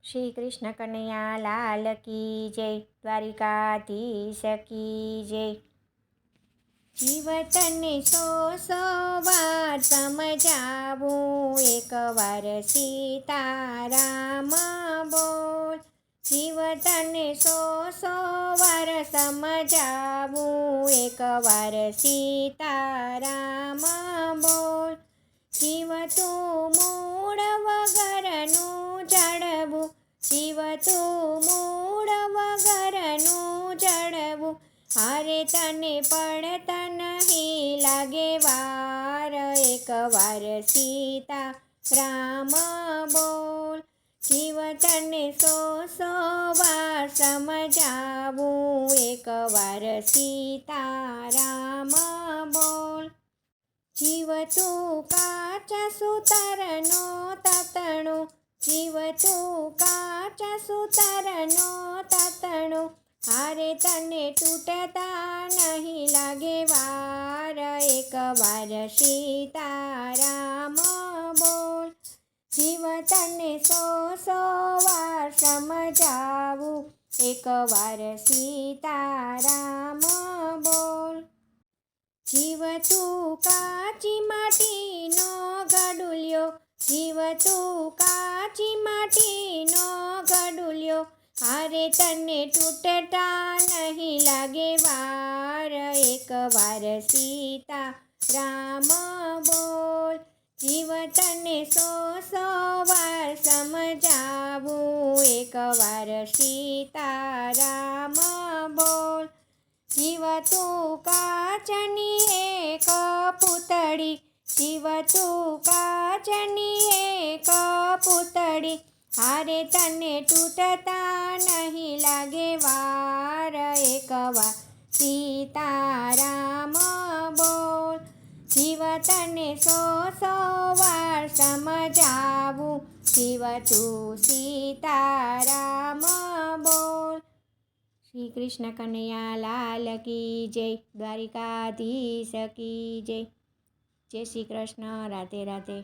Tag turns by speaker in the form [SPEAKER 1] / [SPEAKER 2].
[SPEAKER 1] શ્રી કૃષ્ણ કનૈયા લાલ કી જય, દ્વારિકાધીશ કી જય। જીવતને સો સો વાર સમજાવું, એકવાર સીતારામ બોલ। જીવતને સો સો વાર સમજાવું, એકવાર સીતારામ બોલ। જીવ તું મૂળ વગરનું જડવું, જીવ તું મૂળ વગરનું જડવું, હારે તને પડતા નહીં લાગે વાર, એકવાર સીતા રામ બોલ। જીવ તને સો સો વાર સમજાવું, એકવાર સીતારામ બોલ। જીવ તું કાચા સુતારનો તાતણો, જીવ તું કાચા સુતારનો તાતણો, હારે તને તૂટતા નહીં લાગે વાર, એકવાર સીતારામ બોલ। જીવ તને સો સો વાર સમજાવું, એકવાર સીતારામ બોલ। જીવ તું કાચી માટીનો ગડુલ્યો, જીવ તું કાચી માટીનો ગડુલ્યો, હારે તને તૂટતા નહીં લાગે વાર, એકવાર સીતારામ બોલ। જીવ તને સો સો વાર સમજાવું, એકવાર સીતારામ બોલ। જીવ તું કાચની એક પૂતળી, જીવ તું કાચની એક પૂતળી, હારે તને તૂટતા નહીં લાગે વાર, એકવાર સીતારામ બોલ। જીવ તને સો સો વાર સમજાવું, જીવ તું સીતારામ બોલ। શ્રી કૃષ્ણ કનૈયા લાલ કી જય, દ્વારિકાધીશ કી જય। જય શ્રી કૃષ્ણ, રાધે રાધે।